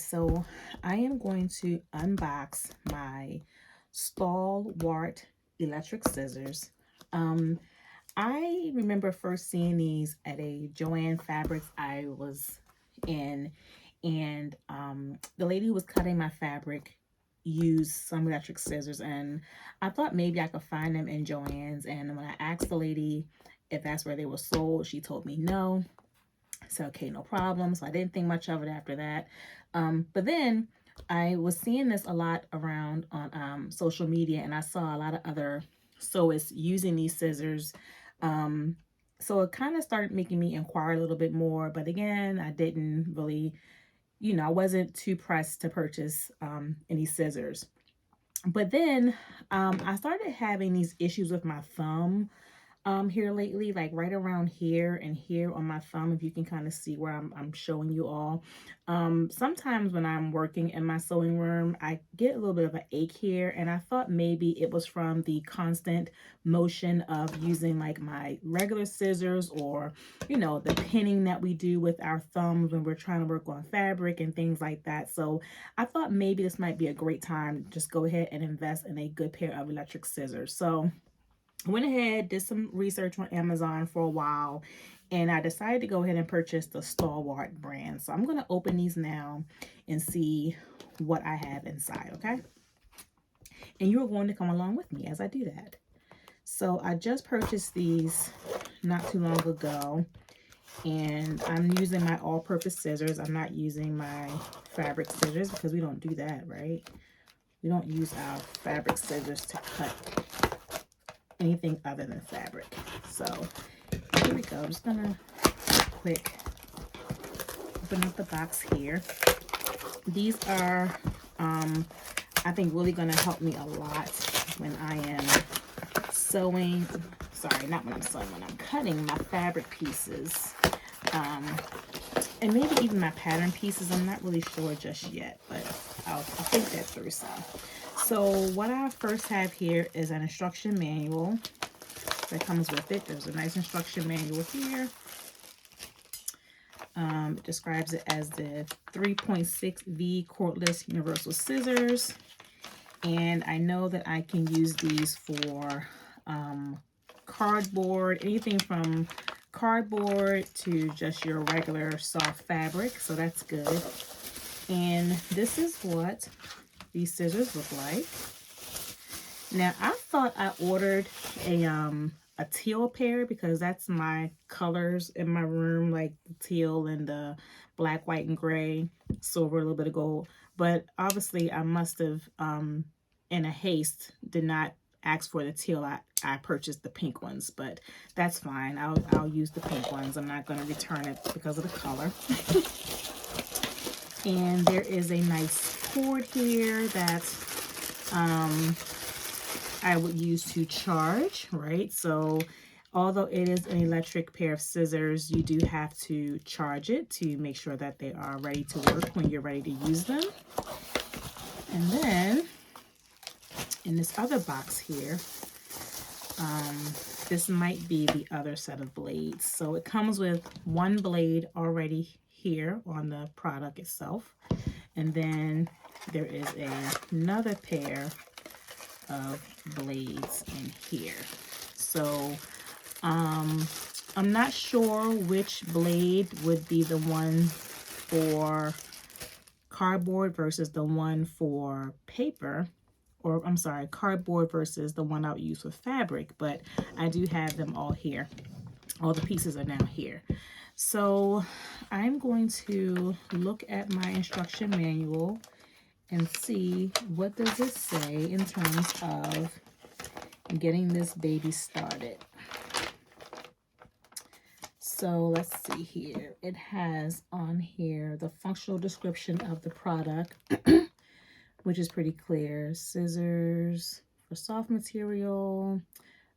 so I am going to unbox my stalwart electric scissors. Um, I remember first seeing these at a Joann Fabrics I was in, and the lady who was cutting my fabric used some electric scissors, and I thought maybe I could find them in Joann's. And when I asked the lady if that's where they were sold, she told me no. So, okay, no problem. So I didn't think much of it after that. But then I was seeing this a lot around on social media, and I saw a lot of other sewists using these scissors. Um, so it kind of started making me inquire a little bit more. But again, I didn't really, I wasn't too pressed to purchase any scissors. But then I started having these issues with my thumb here lately, like right around here and here on my thumb, if you can kind of see where I'm showing you all. Sometimes when I'm working in my sewing room, I get a little bit of an ache here, and I thought maybe it was from the constant motion of using like my regular scissors, or the pinning that we do with our thumbs when we're trying to work on fabric and things like that. So I thought maybe this might be a great time to just go ahead and invest in a good pair of electric scissors. So I went ahead, did some research on Amazon for a while, and I decided to go ahead and purchase the Stalwart brand. So I'm going to open these now and see what I have inside, okay? And you're going to come along with me as I do that. So I just purchased these not too long ago, and I'm using my all-purpose scissors. I'm not using my fabric scissors because we don't do that, right? We don't use our fabric scissors to cut anything other than fabric. So here we go. I'm just gonna quick open up the box here. These are I think really gonna help me a lot when I am sewing. Sorry, not when I'm sewing, when I'm cutting my fabric pieces, and maybe even my pattern pieces. I'm not really sure just yet, but I'll think that through some. So what I first have here is an instruction manual that comes with it. There's a nice instruction manual here. It describes it as the 3.6V cordless universal scissors. And I know that I can use these for cardboard, anything from cardboard to just your regular soft fabric. So that's good. And this is what these scissors look like. Now, I thought I ordered a teal pair because that's my colors in my room, like the teal and the black, white, and gray, silver, a little bit of gold. But obviously, I must have, in a haste, did not ask for the teal. I purchased the pink ones, but that's fine. I'll use the pink ones. I'm not going to return it because of the color. And there is a nice cord here that I would use to charge, right? So although it is an electric pair of scissors, you do have to charge it to make sure that they are ready to work when you're ready to use them. And then in this other box here, this might be the other set of blades. So it comes with one blade already here on the product itself, and then there is another pair of blades in here. So I'm not sure which blade would be the one for cardboard versus the one for paper, or I'm sorry, cardboard versus the one I would use for fabric, but I do have them all here. All the pieces are now here. So I'm going to look at my instruction manual and see what does it say in terms of getting this baby started. So let's see here. It has on here the functional description of the product, which is pretty clear. Scissors for soft material,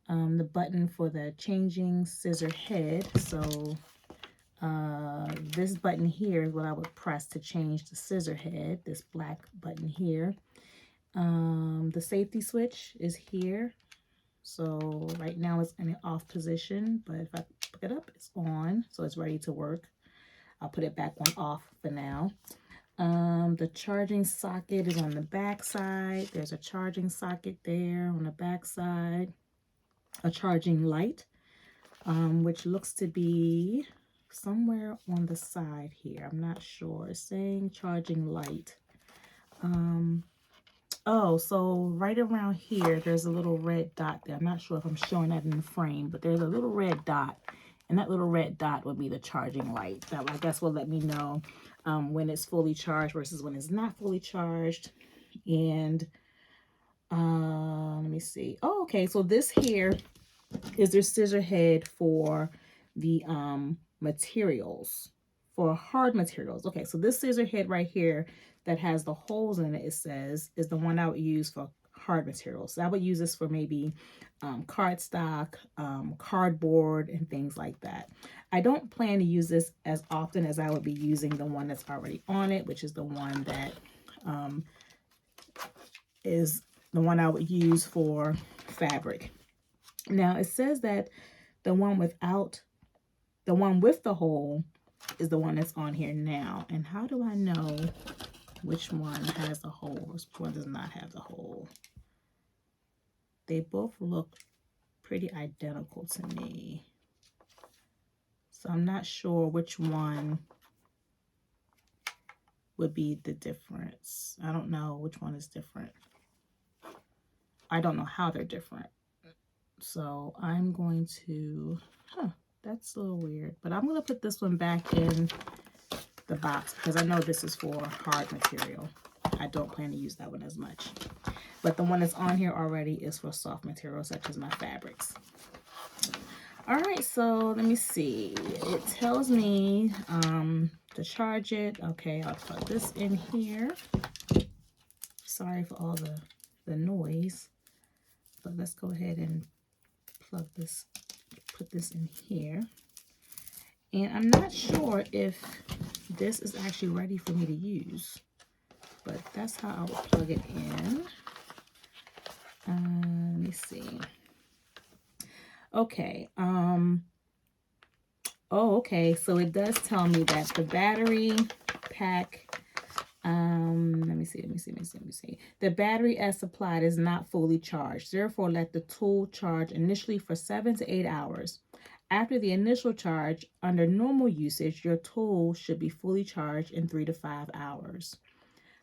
the button for the changing scissor head. So this button here is what I would press to change the scissor head, this black button here. The safety switch is here. So right now it's in an off position, but if I pick it up, it's on, so it's ready to work. I'll put it back on off for now. The charging socket is on the back side. There's a charging socket there on the back side. A charging light, which looks to be somewhere on the side here. I'm not sure. It's saying charging light. Oh, so right around here, there's a little red dot there. I'm not sure if I'm showing that in the frame, but there's a little red dot, and that little red dot would be the charging light. That, I guess, will let me know when it's fully charged versus when it's not fully charged. And let me see. Oh, okay. So this here is their scissor head for the materials, for hard materials. Okay, so this scissor head right here that has the holes in it, it says, is the one I would use for hard materials. So I would use this for maybe cardstock, cardboard, and things like that. I don't plan to use this as often as I would be using the one that's already on it, which is the one that is the one I would use for fabric. Now it says that the one with the hole is the one that's on here now. And how do I know which one has the hole, which one does not have the hole? They both look pretty identical to me. So I'm not sure which one would be the difference. I don't know which one is different. I don't know how they're different. So I'm going to, that's a little weird, but I'm going to put this one back in the box because I know this is for hard material. I don't plan to use that one as much. But the one that's on here already is for soft material, such as my fabrics. All right, so let me see. It tells me to charge it. Okay, I'll plug this in here. Sorry for all the noise, but let's go ahead and plug this, put this in here. And I'm not sure if this is actually ready for me to use, but that's how I would plug it in. Let me see. Okay. Oh, okay. So it does tell me that the battery pack, let me see. The battery as supplied is not fully charged. Therefore, let the tool charge initially for 7 to 8 hours. After the initial charge, under normal usage, your tool should be fully charged in 3 to 5 hours.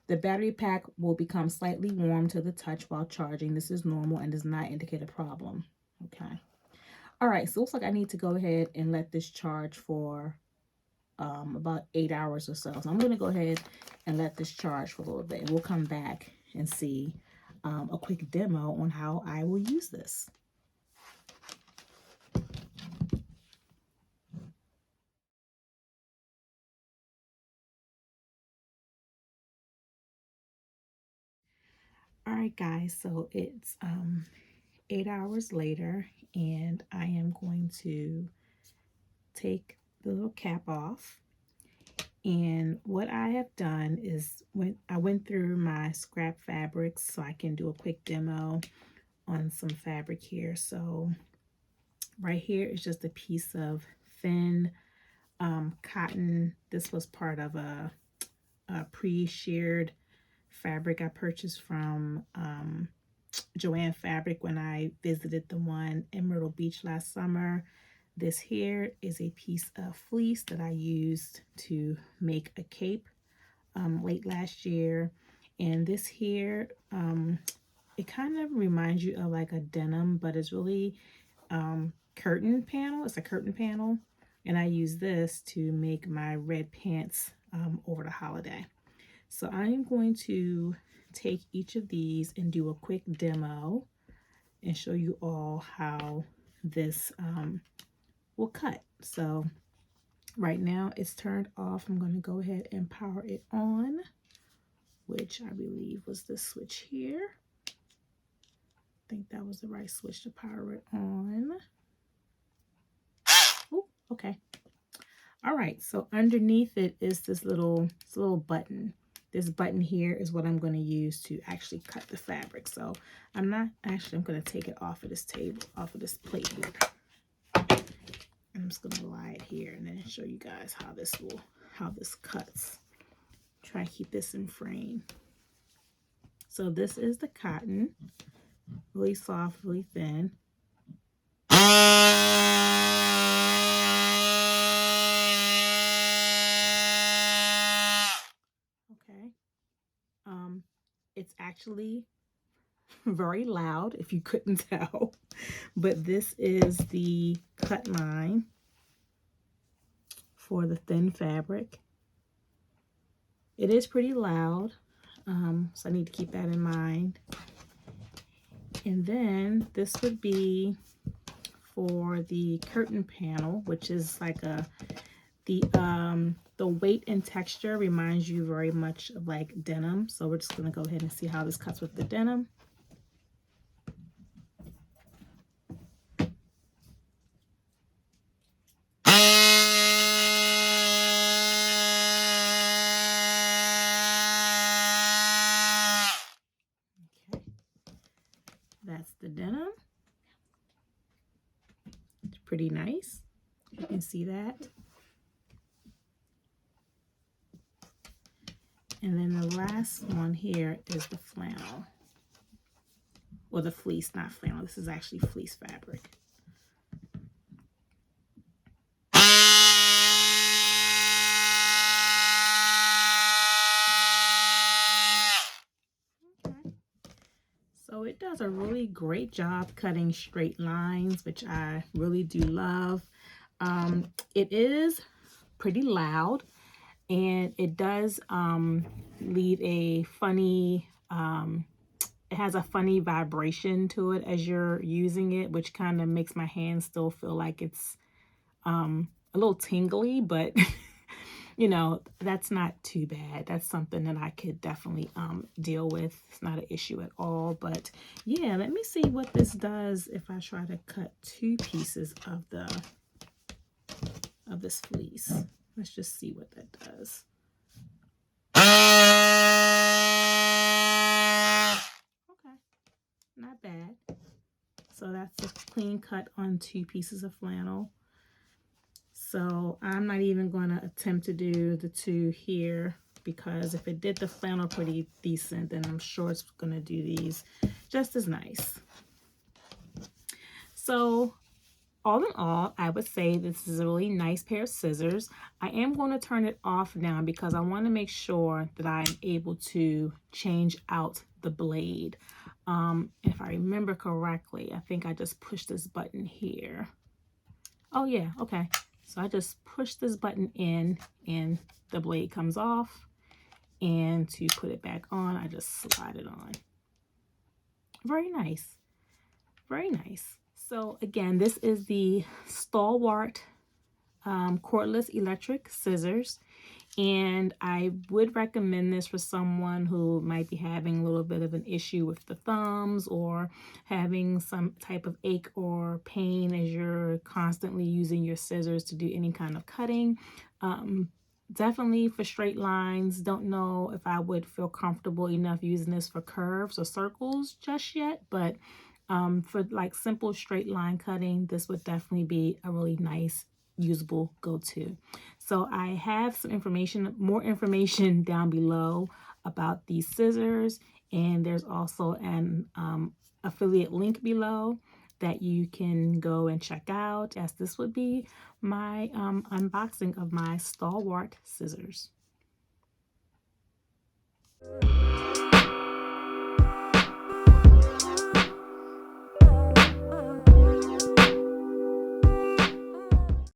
The battery pack will become slightly warm to the touch while charging. This is normal and does not indicate a problem. Okay. All right, so it looks like I need to go ahead and let this charge for about 8 hours or so. So I'm going to go ahead and let this charge for a little bit. And we'll come back and see a quick demo on how I will use this. All right, guys, so it's 8 hours later, and I am going to take the little cap off. And what I have done is I went through my scrap fabrics so I can do a quick demo on some fabric here. So right here is just a piece of thin cotton. This was part of a pre-sheared fabric I purchased from Joann Fabric when I visited the one in Myrtle Beach last summer. This here is a piece of fleece that I used to make a cape late last year. And this here, it kind of reminds you of like a denim, but it's really curtain panel. It's a curtain panel. And I use this to make my red pants over the holiday. So I am going to take each of these and do a quick demo and show you all how this will cut. So right now it's turned off. I'm going to go ahead and power it on, which I believe was this switch here. I think that was the right switch to power it on. Oh, okay. All right, so underneath it is this little button. This button here is what I'm going to use to actually cut the fabric. So I'm going to take it off of this table, off of this plate here. I'm just going to lie it here and then show you guys how this cuts. Try to keep this in frame. So this is the cotton, really soft, really thin. Okay. It's actually very loud if you couldn't tell, but this is the cut line for the thin fabric. It is pretty loud, so I need to keep that in mind. And then this would be for the curtain panel, which is like the weight and texture reminds you very much of like denim. So we're just gonna go ahead and see how this cuts with the denim. Okay, that's the denim. It's pretty nice. You can see that. And then the last one here is the flannel. Or the fleece, not flannel. This is actually fleece fabric. Okay. So it does a really great job cutting straight lines, which I really do love. It is pretty loud, and it does leave a funny, it has a funny vibration to it as you're using it, which kind of makes my hand still feel like it's a little tingly, but you know, that's not too bad. That's something that I could definitely deal with. It's not an issue at all. But yeah, let me see what this does if I try to cut 2 pieces of this fleece. Let's just see what that does. Okay, not bad. So that's a clean cut on 2 pieces of flannel. So I'm not even going to attempt to do the 2 here, because if it did the flannel pretty decent, then I'm sure it's going to do these just as nice. So all in all, I would say this is a really nice pair of scissors. I am going to turn it off now because I want to make sure that I'm able to change out the blade. If I remember correctly, I think I just pushed this button here. Oh yeah, okay. So I just push this button in and the blade comes off. And to put it back on, I just slide it on. Very nice. Very nice. So again, this is the Stalwart cordless electric scissors. And I would recommend this for someone who might be having a little bit of an issue with the thumbs, or having some type of ache or pain as you're constantly using your scissors to do any kind of cutting. Definitely for straight lines. Don't know if I would feel comfortable enough using this for curves or circles just yet, but for like simple straight line cutting, this would definitely be a really nice usable go-to. So I have some information, more information down below about these scissors, and there's also an affiliate link below that you can go and check out, as this would be my unboxing of my Stalwart scissors.